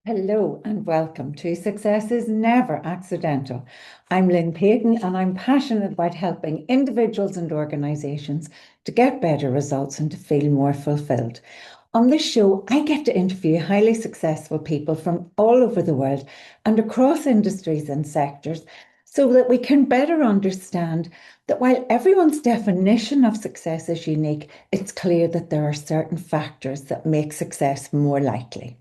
Hello and welcome to Success is Never Accidental. I'm Lynn Payton and I'm passionate about helping individuals and organisations to get better results and to feel more fulfilled. On this show, I get to interview highly successful people from all over the world and across industries and sectors so that we can better understand that while everyone's definition of success is unique, it's clear that there are certain factors that make success more likely.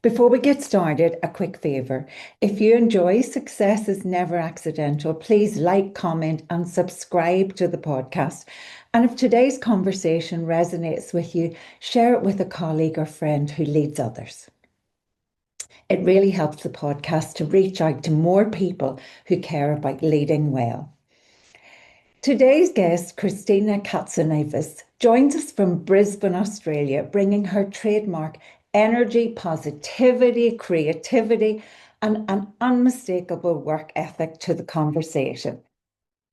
Before we get started, a quick favour. If you enjoy Success is Never Accidental, please like, comment, and subscribe to the podcast. And if today's conversation resonates with you, share it with a colleague or friend who leads others. It really helps the podcast to reach out to more people who care about leading well. Today's guest, Kristina Katsanevas, joins us from Brisbane, Australia, bringing her trademark energy, positivity, creativity, and an unmistakable work ethic to the conversation.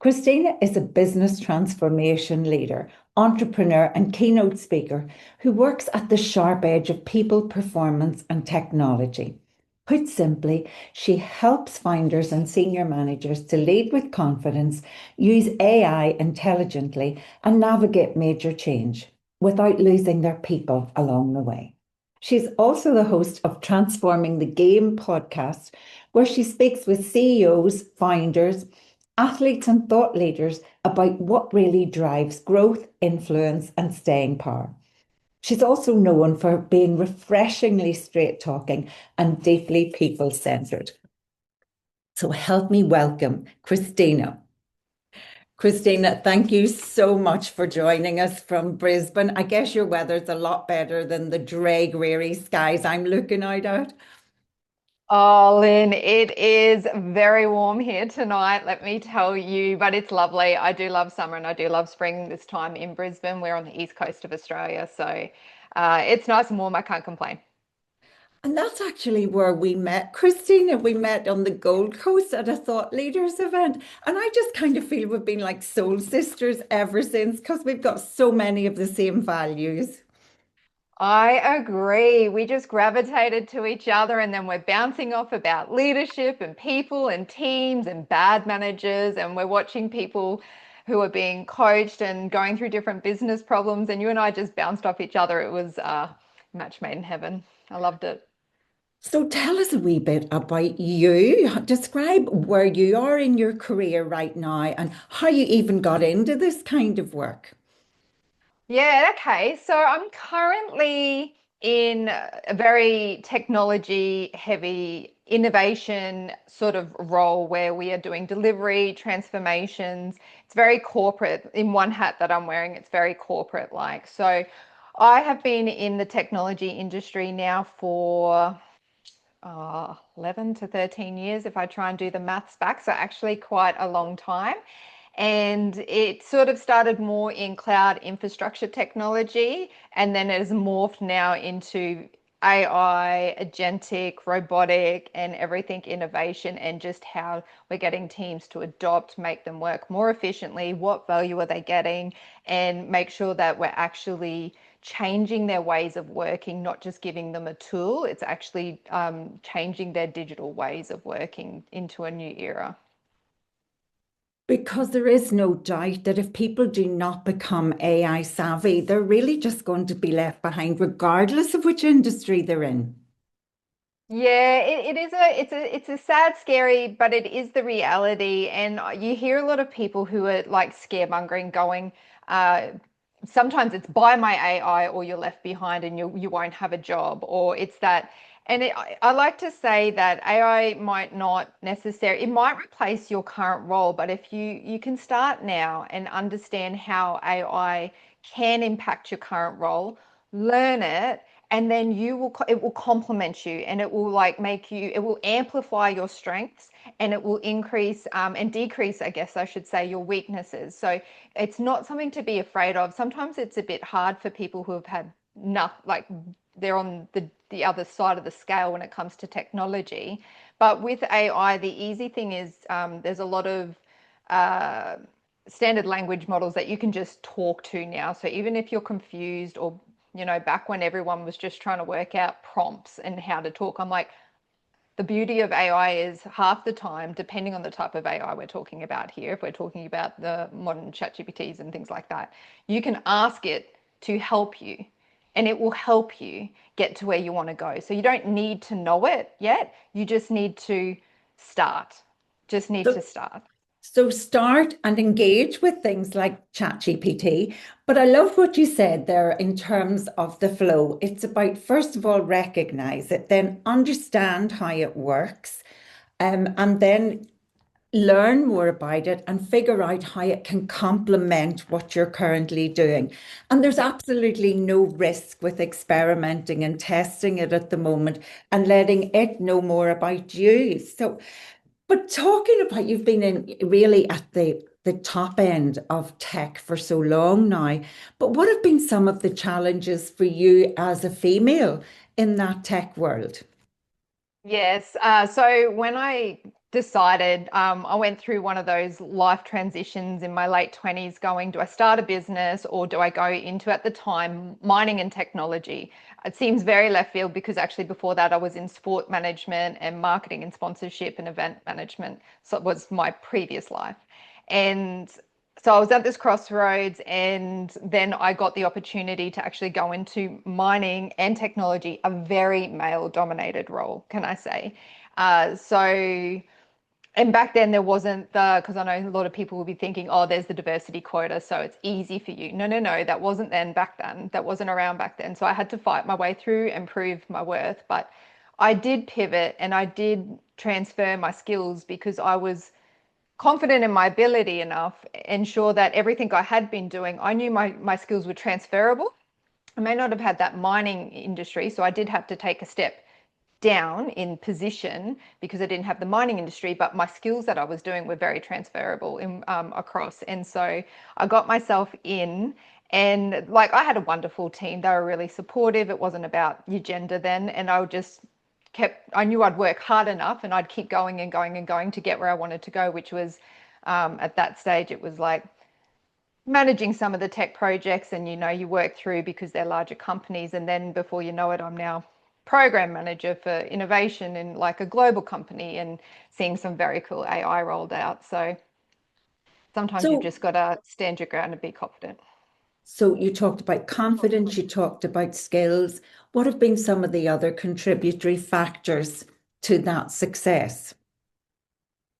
Kristina is a business transformation leader, entrepreneur, and keynote speaker who works at the sharp edge of people, performance, and technology. Put simply, she helps founders and senior managers to lead with confidence, use AI intelligently, and navigate major change without losing their people along the way. She's also the host of Transforming the Game podcast, where she speaks with CEOs, founders, athletes, and thought leaders about what really drives growth, influence, and staying power. She's also known for being refreshingly straight talking and deeply people centered. So help me welcome Kristina. Kristina, thank you so much for joining us from Brisbane. I guess your weather's a lot better than the grey, dreary skies I'm looking out at. Oh, Lynn, it is very warm here tonight, let me tell you, but it's lovely. I do love summer and I do love spring this time in Brisbane. We're on the east coast of Australia, so it's nice and warm. I can't complain. And that's actually where we met, Christina. We met on the Gold Coast at a thought leaders event. And I just kind of feel we've been like soul sisters ever since because we've got so many of the same values. I agree. We just gravitated to each other and then we're bouncing off about leadership and people and teams and bad managers. And we're watching people who are being coached and going through different business problems. And you and I just bounced off each other. It was a match made in heaven. I loved it. So tell us a wee bit about you. Describe where you are in your career right now and how you even got into this kind of work. Yeah, okay. So I'm currently in a very technology heavy innovation sort of role where we are doing delivery, transformations. It's very corporate. In one hat that I'm wearing, it's very corporate like. So I have been in the technology industry now for 11 to 13 years if I try and do the maths back. So actually quite a long time. And it sort of started more in cloud infrastructure technology, and then it has morphed now into AI, agentic, robotic, and everything innovation, and just how we're getting teams to adopt, make them work more efficiently, what value are they getting, and make sure that we're actually changing their ways of working, not just giving them a tool. It's actually changing their digital ways of working into a new era. Because there is no doubt that if people do not become AI savvy, they're really just going to be left behind, regardless of which industry they're in. Yeah, it is a sad, scary, but it is the reality. And you hear a lot of people who are like scaremongering, going, uh, sometimes it's buy my AI or you're left behind and you won't have a job, or it's that. And I like to say that AI might not necessarily, it might replace your current role, but if you can start now and understand how AI can impact your current role, learn it, and then it will complement you, and it will like make you, it will amplify your strengths, and it will increase and decrease, I guess I should say, your weaknesses. So it's not something to be afraid of. Sometimes it's a bit hard for people who have had enough, like they're on the other side of the scale when it comes to technology. But with AI, the easy thing is there's a lot of standard language models that you can just talk to now. So even if you're confused or back when everyone was just trying to work out prompts and how to talk. I'm like, the beauty of AI is half the time, depending on the type of AI we're talking about here, if we're talking about the modern ChatGPTs and things like that, you can ask it to help you and it will help you get to where you want to go. So you don't need to know it yet. You just need to start. Just need to So, start. so start and engage with things like ChatGPT. But I love what you said there in terms of the flow. It's about, first of all, recognize it, then understand how it works, and then learn more about it and figure out how it can complement what you're currently doing. And there's Yeah. absolutely no risk with experimenting and testing it at the moment and letting it know more about you. So, but talking about you've been in really at the top end of tech for so long now, but what have been some of the challenges for you as a female in that tech world? Yes. So when I decided, I went through one of those life transitions in my late 20s, going, do I start a business or do I go into, at the time, mining and technology? It seems very left field because actually before that I was in sport management and marketing and sponsorship and event management. So it was my previous life. And so I was at this crossroads, and then I got the opportunity to actually go into mining and technology, a very male dominated role, can I say? So, and back then there wasn't because I know a lot of people will be thinking, oh, there's the diversity quota, so it's easy for you. No, no, no, that wasn't then back then. That wasn't around back then. So I had to fight my way through and prove my worth. But I did pivot and I did transfer my skills because I was confident in my ability enough, ensure that everything I had been doing, I knew my skills were transferable. I may not have had that mining industry, so I did have to take a step down in position because I didn't have the mining industry, but my skills that I was doing were very transferable in across. And so I got myself in, and like I had a wonderful team. They were really supportive. It wasn't about your gender then, and I would just kept, I knew I'd work hard enough and I'd keep going and going and going to get where I wanted to go, which was at that stage, it was like managing some of the tech projects, and you work through because they're larger companies. And then before you know it, I'm now program manager for innovation in like a global company and seeing some very cool AI rolled out. So sometimes you've So, just got to stand your ground and be confident. so you talked about confidence, you talked about skills. What have been some of the other contributory factors to that success?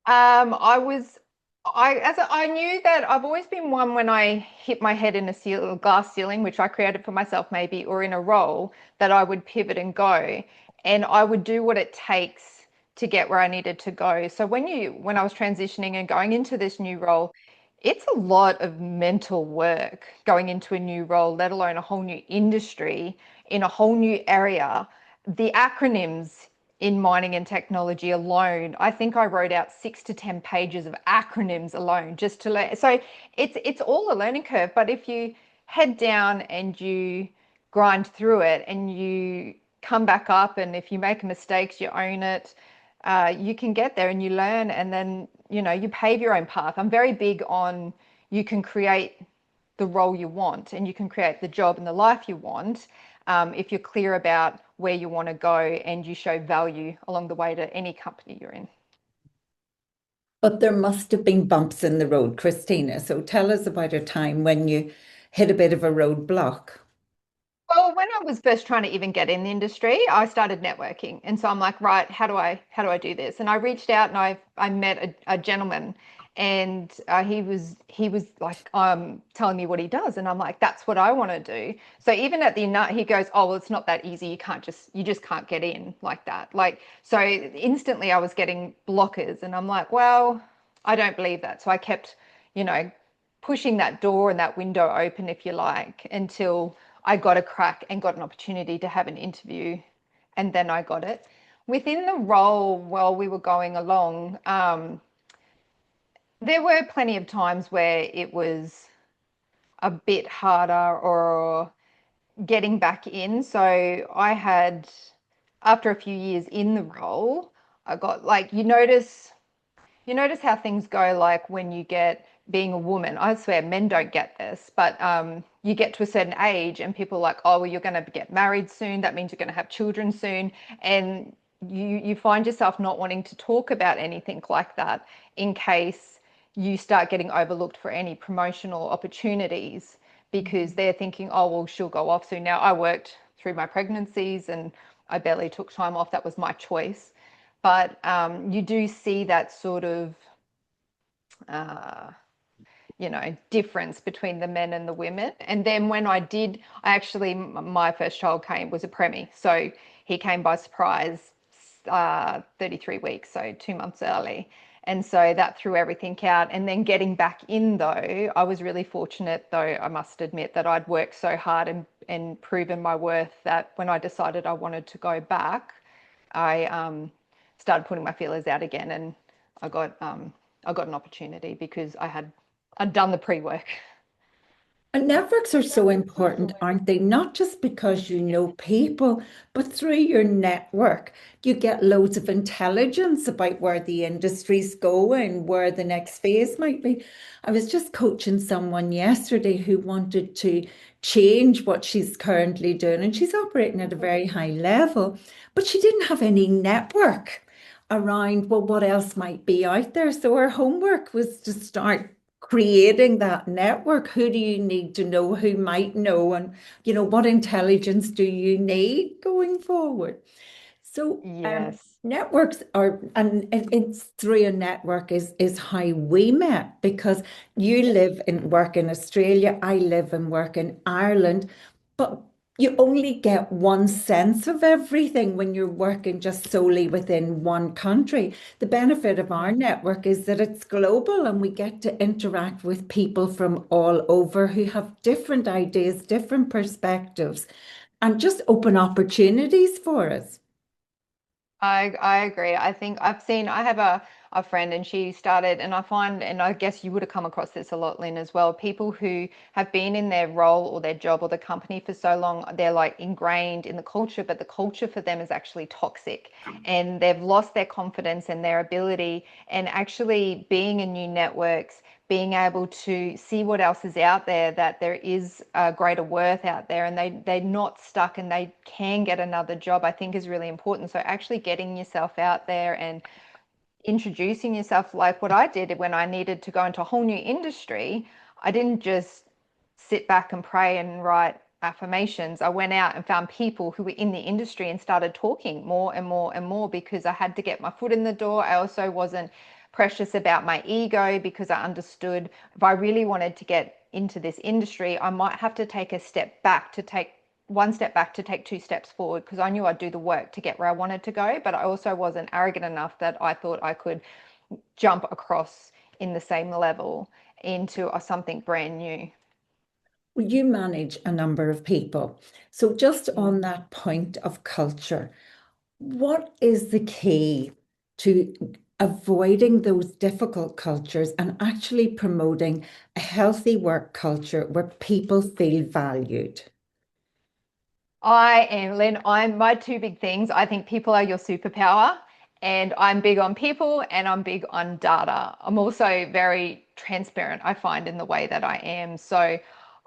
I was, I knew that I've always been one when I hit my head in a glass ceiling, which I created for myself maybe, or in a role, that I would pivot and go, and I would do what it takes to get where I needed to go. So when I was transitioning and going into this new role, it's a lot of mental work going into a new role, let alone a whole new industry in a whole new area. The acronyms in mining and technology alone, I think I wrote out 6 to 10 pages of acronyms alone just to learn. So it's all a learning curve. But if you head down and you grind through it and you come back up, and if you make mistakes, you own it, you can get there and you learn, and then you pave your own path. I'm very big on, you can create the role you want and you can create the job and the life you want, if you're clear about where you want to go and you show value along the way to any company you're in. But there must have been bumps in the road, Christina. So tell us about a time when you hit a bit of a roadblock. Well, when I was first trying to even get in the industry, I started networking. And so I'm like, right, how do I do this? And I reached out and I met a gentleman, and he was like telling me what he does, and I'm like, that's what I want to do. So even at the night, he goes, oh well, it's not that easy. You just can't get in like that. Like, so instantly I was getting blockers, and I'm like, well, I don't believe that. So I kept, you know, pushing that door and that window open, if you like, until I got a crack and got an opportunity to have an interview, and then I got it. Within the role, while we were going along, there were plenty of times where it was a bit harder or getting back in. So I had, after a few years in the role, I got like, you notice how things go, like when you get being a woman, I swear men don't get this, but you get to a certain age and people are like, oh, well, you're going to get married soon. That means you're going to have children soon. And you find yourself not wanting to talk about anything like that in case you start getting overlooked for any promotional opportunities because they're thinking, oh, well, she'll go off soon. Now, I worked through my pregnancies and I barely took time off. That was my choice. But you do see that sort of uh, difference between the men and the women. And then when I actually, my first child was a preemie. So he came by surprise, 33 weeks, so 2 months early. And so that threw everything out. And then getting back in, though, I was really fortunate, though, I must admit, that I'd worked so hard and proven my worth that when I decided I wanted to go back, I started putting my feelers out again, and I got an opportunity because I'd done the pre-work. And networks are so important, aren't they? Not just because you know people, but through your network, you get loads of intelligence about where the industry's going, where the next phase might be. I was just coaching someone yesterday who wanted to change what she's currently doing, and she's operating at a very high level, but she didn't have any network around, well, what else might be out there. So her homework was to start creating that network. Who do you need to know? Who might know? And, what intelligence do you need going forward? So, Yes. networks are, and it's through a network is how we met, because you live and work in Australia, I live and work in Ireland, but you only get one sense of everything when you're working just solely within one country. The benefit of our network is that it's global and we get to interact with people from all over who have different ideas, different perspectives, and just open opportunities for us. I agree. I think I have a friend and she started, and I find, and I guess you would have come across this a lot, Lynn, as well, people who have been in their role or their job or the company for so long, they're like ingrained in the culture, but the culture for them is actually toxic and they've lost their confidence and their ability, and actually being in new networks, being able to see what else is out there, that there is a greater worth out there, and they're not stuck and they can get another job, I think is really important. So actually getting yourself out there and introducing yourself, like what I did when I needed to go into a whole new industry, I didn't just sit back and pray and write affirmations. I went out and found people who were in the industry and started talking more and more and more because I had to get my foot in the door. I also wasn't precious about my ego because I understood if I really wanted to get into this industry, I might have to take a step back to take one step back to take two steps forward, because I knew I'd do the work to get where I wanted to go, but I also wasn't arrogant enough that I thought I could jump across in the same level into something brand new. Well, you manage a number of people. So, just Mm. on that point of culture, what is the key to avoiding those difficult cultures and actually promoting a healthy work culture where people feel valued? I am, Len, I'm my two big things. I think people are your superpower, and I'm big on people and I'm big on data. I'm also very transparent, I find, in the way that I am. So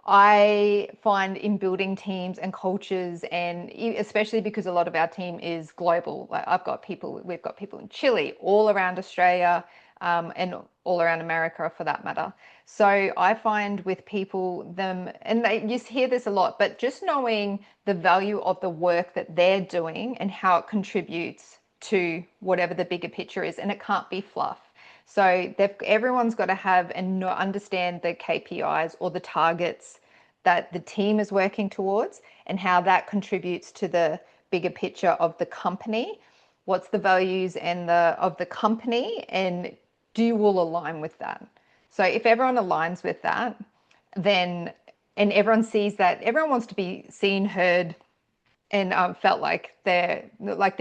I find in building teams and cultures, and especially because a lot of our team is global. Like we've got people in Chile, all around Australia, and all around America for that matter. So I find with people, and you hear this a lot, but just knowing the value of the work that they're doing and how it contributes to whatever the bigger picture is, and it can't be fluff. So everyone's got to have and understand the KPIs or the targets that the team is working towards and how that contributes to the bigger picture of the company. What's the values and of the company, and do you all align with that? So if everyone aligns with that, then and everyone sees that, everyone wants to be seen, heard, and felt like their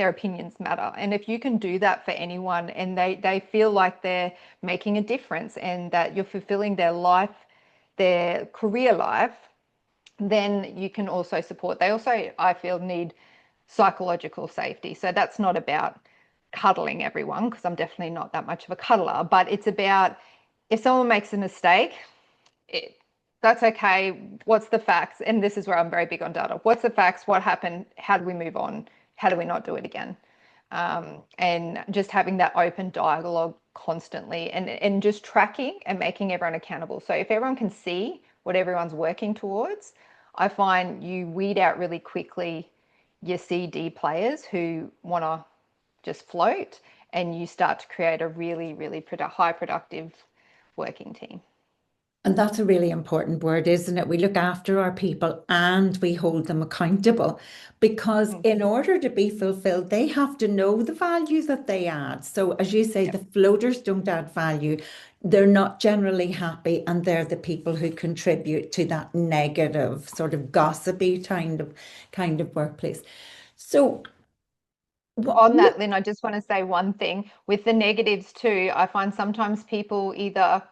opinions matter. And if you can do that for anyone, and they feel like they're making a difference and that you're fulfilling their life, their career life, then you can also support. They also, I feel, need psychological safety. So that's not about cuddling everyone, because I'm definitely not that much of a cuddler, but it's about if someone makes a mistake, it, that's okay. What's the facts? And this is where I'm very big on data. What's the facts? What happened? How do we move on? How do we not do it again? And just having that open dialogue constantly and just tracking and making everyone accountable. So if everyone can see what everyone's working towards, I find you weed out really quickly your CD players who want to just float, and you start to create a really, really high productive working team. And that's a really important word, isn't it? We look after our people and we hold them accountable because Mm. in order to be fulfilled, they have to know the value that they add. So, as you say, Yep. the floaters don't add value. They're not generally happy, and they're the people who contribute to that negative, sort of gossipy kind of workplace. So, what, On that, Lynn, I just want to say one thing with the negatives too. I find sometimes people either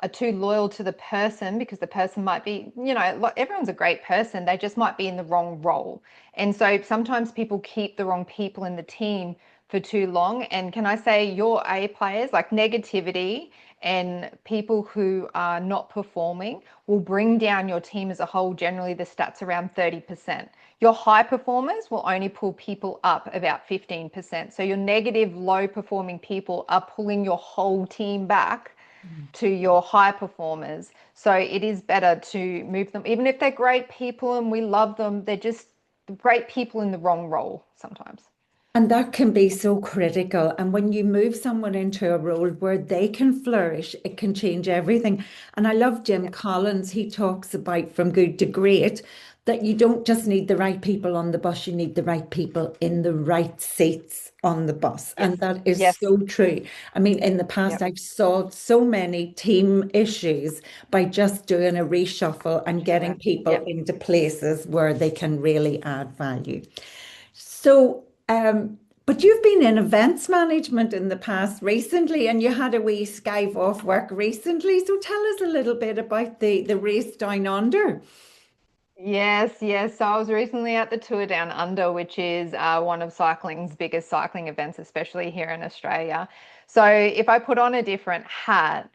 are too loyal to the person because the person might be, everyone's a great person. They just might be in the wrong role. And so sometimes people keep the wrong people in the team for too long. And can I say your A players, like negativity and people who are not performing will bring down your team as a whole. Generally, the stats around 30%. Your high performers will only pull people up about 15%. So your negative, low performing people are pulling your whole team back to your high performers. So it is better to move them, even if they're great people and we love them, they're just great people in the wrong role sometimes. And that can be so critical. And when you move someone into a role where they can flourish, it can change everything. And I love Jim Yep. Collins. He talks about from good to great, that you don't just need the right people on the bus, you need the right people in the right seats on the bus. Yes. And that is Yes. so true. I mean, in the past, Yep. I've solved so many team issues by just doing a reshuffle and getting Sure. people Yep. into places where they can really add value. So, but you've been in events management in the past recently, and you had a wee skive off work recently. So tell us a little bit about the race down under. Yes, yes. So I was recently at the Tour Down Under, which is one of cycling's biggest cycling events, especially here in Australia. So if I put on a different hat,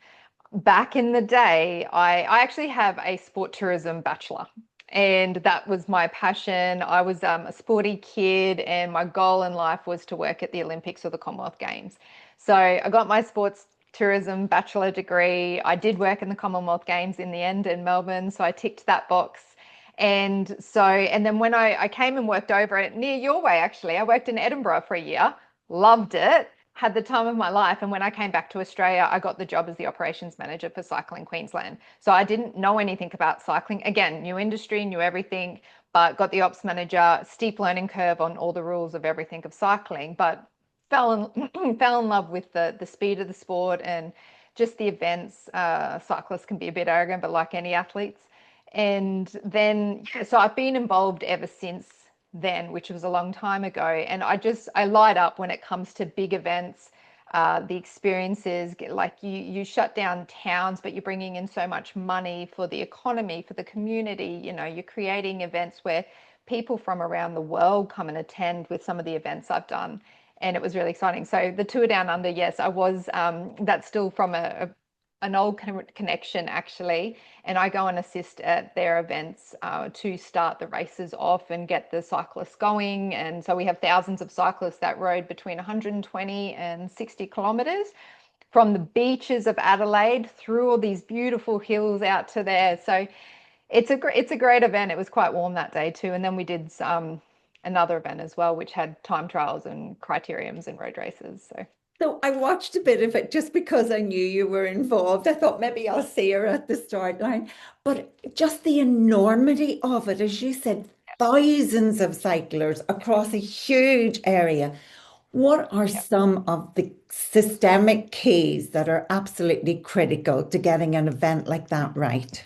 back in the day, I actually have a sport tourism bachelor, and that was my passion. I was a sporty kid, and my goal in life was to work at the Olympics or the Commonwealth Games. So I got my sports tourism bachelor degree. I did work in the Commonwealth Games in the end in Melbourne, so I ticked that box. And then when I came and worked over it near your way, actually, I worked in Edinburgh for a year, loved it, had the time of my life. And when I came back to Australia, I got the job as the operations manager for Cycling Queensland. So I didn't know anything about cycling. Again, new industry, knew everything, but got the ops manager, steep learning curve on all the rules of everything of cycling, but fell in love with the speed of the sport and just the events. Cyclists can be a bit arrogant, but like any athletes. And then, yeah, so I've been involved ever since then, which was a long time ago. And I light up when it comes to big events, the experiences, like you shut down towns, but you're bringing in so much money for the economy, for the community. You're creating events where people from around the world come and attend with some of the events I've done. And it was really exciting. So the Tour Down Under, yes, I was, that's still from an old connection actually, and I go and assist at their events to start the races off and get the cyclists going. And so we have thousands of cyclists that rode between 120 and 60 kilometers from the beaches of Adelaide through all these beautiful hills out to there. So it's a great event. It was quite warm that day too, and then we did another event as well, which had time trials and criteriums and road races. So. So I watched a bit of it just because I knew you were involved. I thought maybe I'll see her at the start line. But just the enormity of it, as you said, thousands of cyclers across a huge area. What are Yeah. some of the systemic keys that are absolutely critical to getting an event like that right?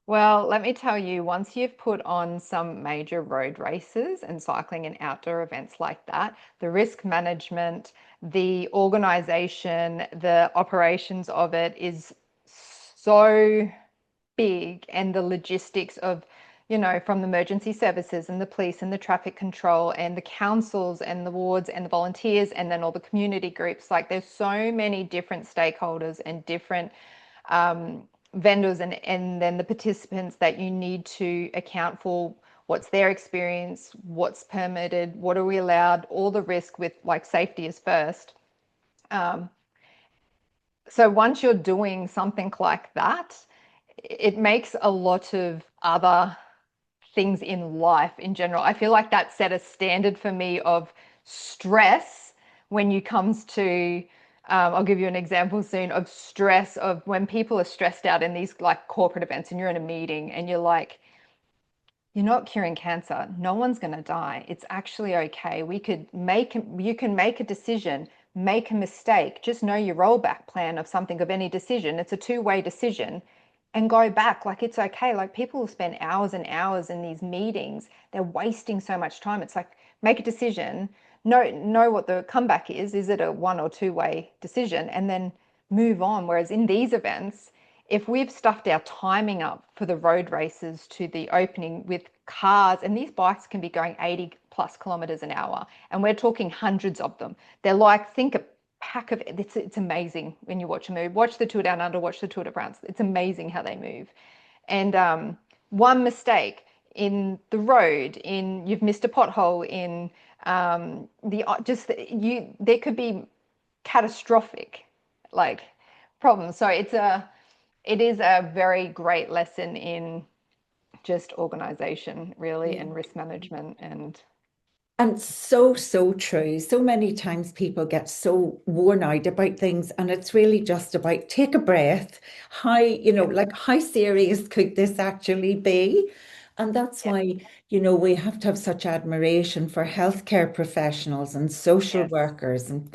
Well, let me tell you, once you've put on some major road races and cycling and outdoor events like that, the risk management, the organization, the operations of it is so big, and the logistics of from the emergency services and the police and the traffic control and the councils and the wards and the volunteers and then all the community groups. Like there's so many different stakeholders and different vendors and then the participants that you need to account for. What's their experience, what's permitted, what are we allowed, all the risk with like safety is first. So once you're doing something like that, it makes a lot of other things in life in general. I feel like that set a standard for me of stress when you comes to I'll give you an example soon of stress of when people are stressed out in these like corporate events and you're in a meeting and you're like, you're not curing cancer. No one's going to die. It's actually okay. You can make a decision, make a mistake. Just know your rollback plan of something, of any decision. It's a two-way decision and go back. Like it's okay. Like people will spend hours and hours in these meetings. They're wasting so much time. It's like make a decision, know what the comeback is. Is it a one or two-way decision? And then move on. Whereas in these events, if we've stuffed our timing up for the road races to the opening with cars, and these bikes can be going 80 plus kilometers an hour, and we're talking hundreds of them. They're like, think a pack of, it's amazing when you watch them move. Watch the Tour Down Under, watch the Tour de France. It's amazing how they move. And one mistake in the road, you've missed a pothole in there could be catastrophic like problems. So it is a very great lesson in just organization, really, Yeah. and risk management. And so, so true. So many times people get so worn out about things, and it's really just about take a breath. Yeah, Like how serious could this actually be? And that's yeah, why, we have to have such admiration for healthcare professionals and social yes, workers and,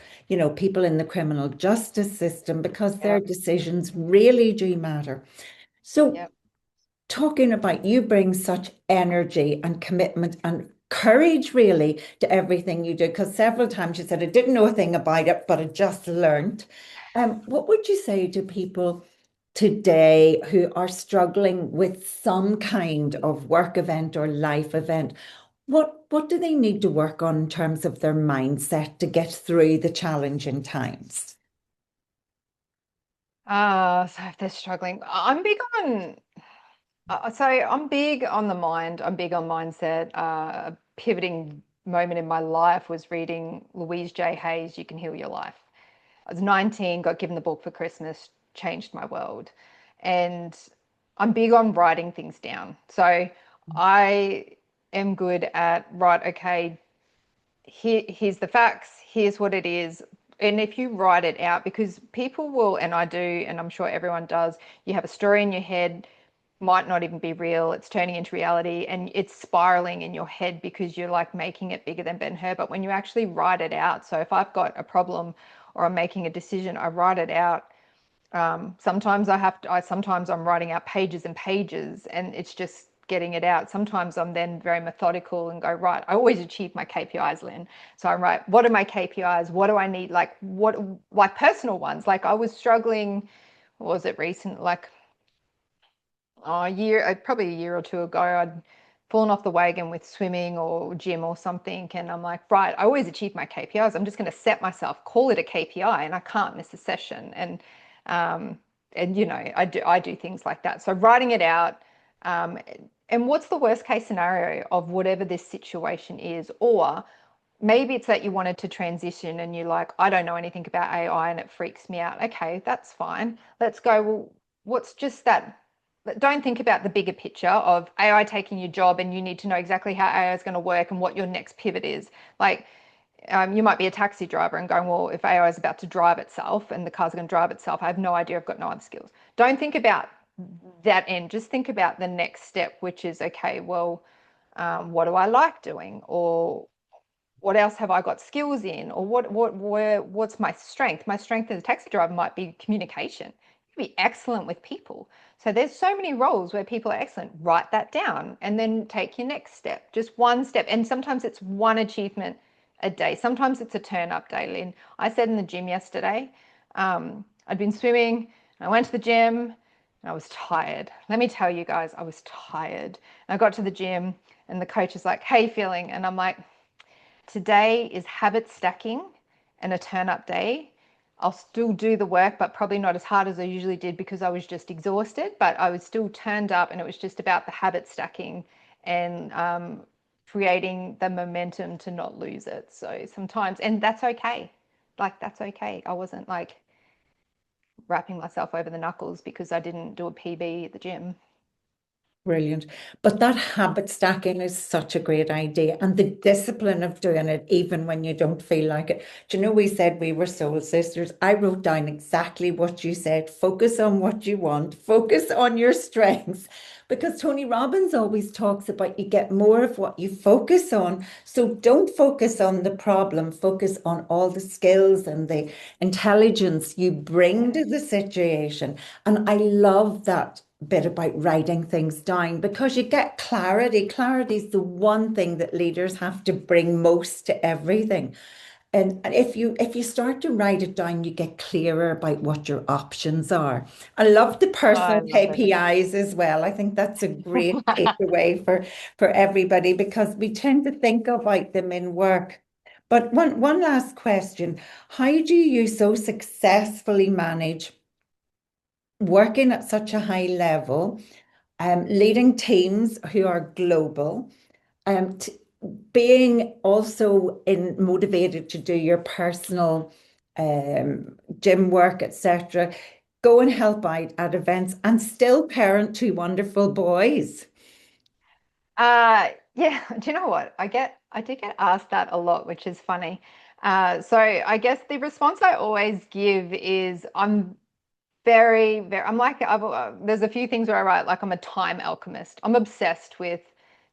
people in the criminal justice system because their yeah, decisions really do matter. So yeah. talking about you bring such energy and commitment and courage really to everything you do because several times you said I didn't know a thing about it but I just learned. What would you say to people today who are struggling with some kind of work event or life event? What do they need to work on in terms of their mindset to get through the challenging times? So if they're struggling, I'm big on the mind. I'm big on mindset. A pivoting moment in my life was reading Louise J. Hayes, You Can Heal Your Life. I was 19, got given the book for Christmas, changed my world. And I'm big on writing things down. So I am good at, right, okay, here's the facts, here's what it is. And if you write it out, because people will, and I do, and I'm sure everyone does, you have a story in your head, might not even be real, it's turning into reality, and it's spiraling in your head because you're like making it bigger than Ben Hur. But when you actually write it out, so if I've got a problem or I'm making a decision, I write it out. Sometimes sometimes I'm writing out pages and pages and it's just getting it out. Sometimes I'm then very methodical and go, right, I always achieve my KPIs, Lynn. So I'm right, what are my KPIs? What do I need? Like personal ones. Like I was struggling, what was it recent? Like probably a year or two ago, I'd fallen off the wagon with swimming or gym or something. And I'm like, right, I always achieve my KPIs. I'm just going to set myself, call it a KPI, and I can't miss a session. Um, and I do things like that. So writing it out, um, and what's the worst case scenario of whatever this situation is, or maybe it's that you wanted to transition and you're like, I don't know anything about AI and it freaks me out. Okay, that's fine. Let's go, well, what's just that? Don't think about the bigger picture of AI taking your job and you need to know exactly how AI is going to work and what your next pivot is. Like, you might be a taxi driver and going, well, if AI is about to drive itself and the car's going to drive itself, I have no idea. I've got no other skills. Don't think about that end. Just think about the next step, which is, okay, well, what do I like doing? Or what else have I got skills in, or what's my strength? My strength as a taxi driver might be communication. You can be excellent with people. So there's so many roles where people are excellent. Write that down and then take your next step. Just one step. And sometimes it's one achievement a day. Sometimes it's a turn up day, Lynn. I said in the gym yesterday, I'd been swimming, I went to the gym, and I was tired. Let me tell you guys, I was tired. And I got to the gym and the coach is like, "How you feeling?" And I'm like, "Today is habit stacking and a turn up day. I'll still do the work, but probably not as hard as I usually did because I was just exhausted, but I was still turned up and it was just about the habit stacking and creating the momentum to not lose it." So sometimes, and that's okay. Like, that's okay. I wasn't like wrapping myself over the knuckles because I didn't do a PB at the gym. Brilliant. But that habit stacking is such a great idea. And the discipline of doing it, even when you don't feel like it. Do you know, we said we were soul sisters. I wrote down exactly what you said. Focus on what you want, focus on your strengths. Because Tony Robbins always talks about you get more of what you focus on. So don't focus on the problem, focus on all the skills and the intelligence you bring to the situation. And I love that bit about writing things down because you get clarity. Clarity is the one thing that leaders have to bring most to everything. And if you start to write it down, you get clearer about what your options are. I love the I personal love it. KPIs as well. I think that's a great takeaway for everybody because we tend to think about them in work. But one last question. How do you so successfully manage working at such a high level, leading teams who are global, being also motivated to do your personal gym work, etc., go and help out at events and still parent two wonderful boys. Yeah, do you know what? I do get asked that a lot, which is funny. So I guess the response I always give is I'm I'm like, there's a few things where I write, like I'm a time alchemist. I'm obsessed with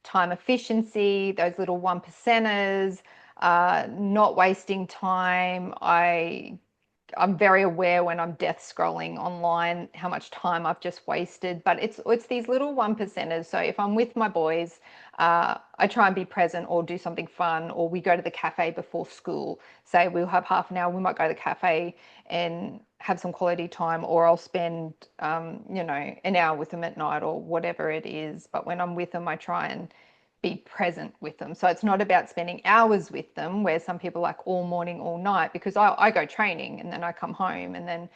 time efficiency, those little one percenters, not wasting time. I'm very aware when I'm death scrolling online how much time I've just wasted. But it's these little one percenters. So if I'm with my boys, I try and be present or do something fun, or we go to the cafe before school. Say we'll have half an hour, we might go to the cafe and have some quality time, or I'll spend an hour with them at night or whatever it is. But when I'm with them, I try and be present with them. So it's not about spending hours with them, where some people like all morning, all night, because I go training and then I come home and then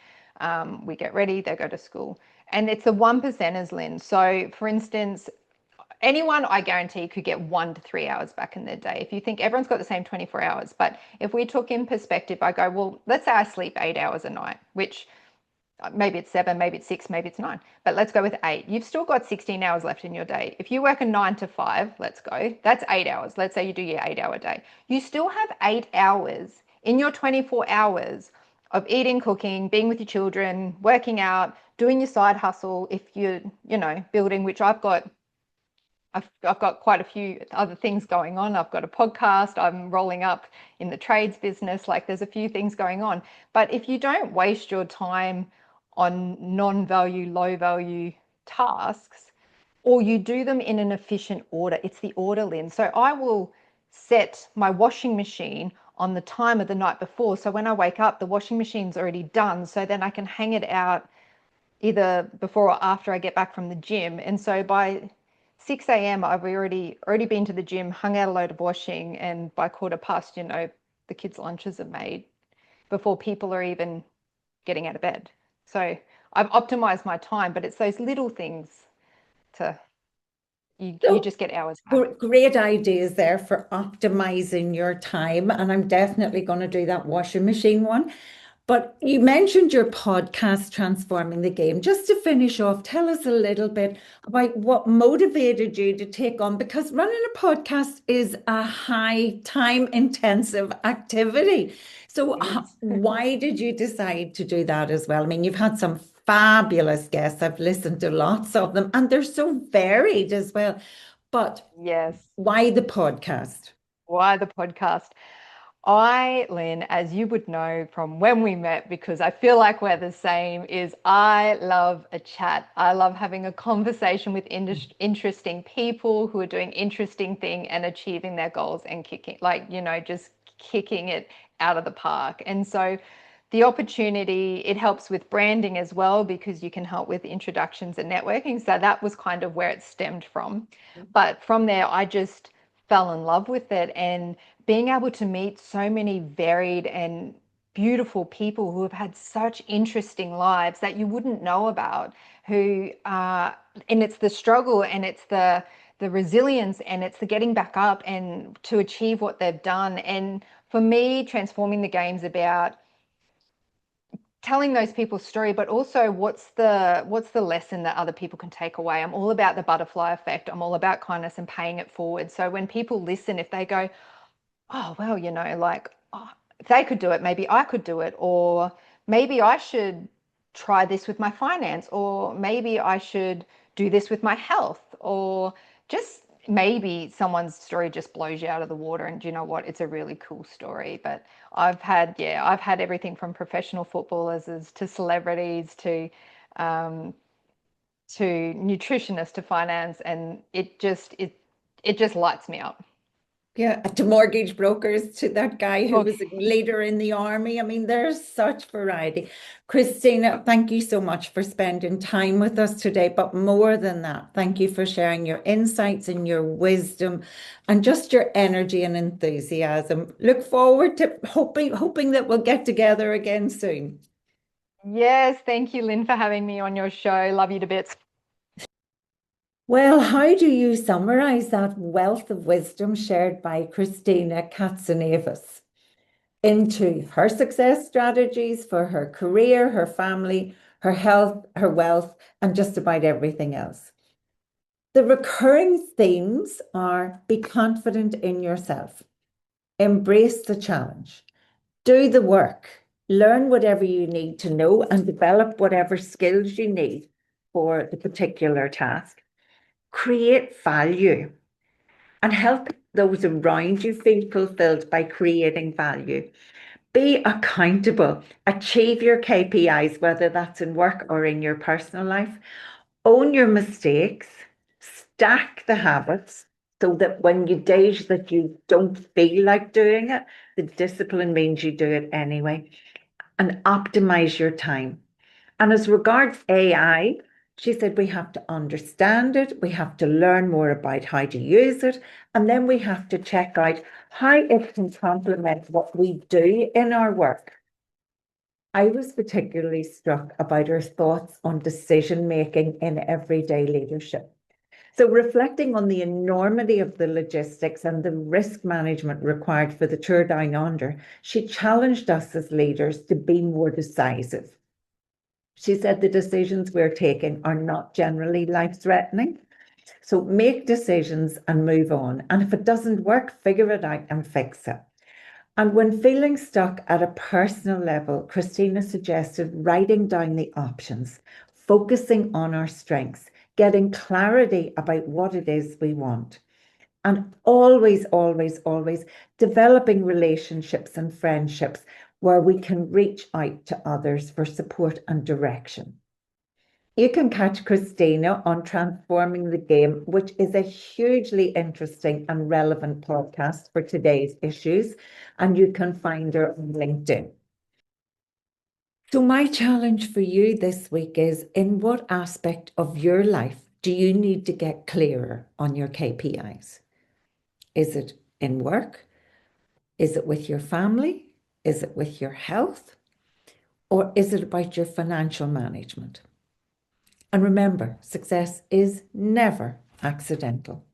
we get ready, they go to school. And it's the one percenters, Lynn. So for instance, anyone I guarantee could get 1 to 3 hours back in their day. If you think everyone's got the same 24 hours, but if we took in perspective, I go, well, let's say I sleep 8 hours a night, which maybe it's 7, maybe it's 6, maybe it's 9, but let's go with 8. You've still got 16 hours left in your day. If you work a 9 to 5, let's go, that's 8 hours. Let's say you do your 8 hour day. You still have 8 hours in your 24 hours of eating, cooking, being with your children, working out, doing your side hustle. If you're, building, which I've got quite a few other things going on. I've got a podcast. I'm rolling up in the trades business. Like, there's a few things going on. But if you don't waste your time on non-value, low value tasks, or you do them in an efficient order, it's the order, Lynn. So I will set my washing machine on the time of the night before. So when I wake up, the washing machine's already done. So then I can hang it out either before or after I get back from the gym. And so by 6 a.m. I've already been to the gym, hung out a load of washing, and by quarter past, the kids' lunches are made before people are even getting out of bed. So I've optimized my time, but it's those little things to you So just get hours back. great ideas there for optimizing your time. And I'm definitely going to do that washing machine one. But you mentioned your podcast, Transforming the Game. Just to finish off, tell us a little bit about what motivated you to take on, because running a podcast is a high time intensive activity. So, It is. why did you decide to do that as well? I mean, you've had some fabulous guests. I've listened to lots of them, and they're so varied as well. But Yes. why the podcast? Why the podcast? Lynn, as you would know from when we met, because I feel like we're the same, is I love a chat. I love having a conversation with interesting people who are doing interesting thing and achieving their goals and kicking, just kicking it out of the park. And so the opportunity, it helps with branding as well, because you can help with introductions and networking. So that was kind of where it stemmed from. But from there, I just fell in love with it, and being able to meet so many varied and beautiful people who have had such interesting lives that you wouldn't know about, who and it's the struggle, and it's the resilience, and it's the getting back up and to achieve what they've done. And for me, transforming the game's about telling those people's story, but also what's the lesson that other people can take away. I'm all about the butterfly effect. I'm all about kindness and paying it forward. So when people listen, if they go, oh, well, like, oh, if they could do it, maybe I could do it, or maybe I should try this with my finance, or maybe I should do this with my health, or just maybe someone's story just blows you out of the water, and you know what, it's a really cool story. But I've had everything from professional footballers to celebrities um, to nutritionists to finance, and it just lights me up. Yeah, to mortgage brokers, to that guy who Well, was a leader in the army. I mean, there's such variety. Kristina, thank you so much for spending time with us today. But more than that, thank you for sharing your insights and your wisdom and just your energy and enthusiasm. Look forward to hoping that we'll get together again soon. yes, thank you, Lynn, for having me on your show. Love you to bits. Well, how do you summarize that wealth of wisdom shared by Kristina Katsanevas into her success strategies for her career, her family, her health, her wealth, and just about everything else? The recurring themes are: be confident in yourself, embrace the challenge, do the work, learn whatever you need to know, and develop whatever skills you need for the particular task, create value, and help those around you feel fulfilled by creating value. Be accountable, achieve your KPIs, whether that's in work or in your personal life. Own your mistakes, stack the habits so that when you days that you don't feel like doing it, the discipline means you do it anyway. And optimize your time. And as regards AI, she said we have to understand it, we have to learn more about how to use it, and then we have to check out how it can complement what we do in our work. I was particularly struck about her thoughts on decision making in everyday leadership. So, reflecting on the enormity of the logistics and the risk management required for the Tour Down Under, she challenged us as leaders to be more decisive. She said the decisions we're taking are not generally life-threatening. So make decisions and move on. And if it doesn't work, figure it out and fix it. And when feeling stuck at a personal level, Kristina suggested writing down the options, focusing on our strengths, getting clarity about what it is we want. And always, always, always developing relationships and friendships where we can reach out to others for support and direction. You can catch Kristina on Transforming the Game, which is a hugely interesting and relevant podcast for today's issues, and you can find her on LinkedIn. So my challenge for you this week is: in what aspect of your life do you need to get clearer on your KPIs? Is it in work? Is it with your family? Is it with your health? Or is it about your financial management? And remember, success is never accidental.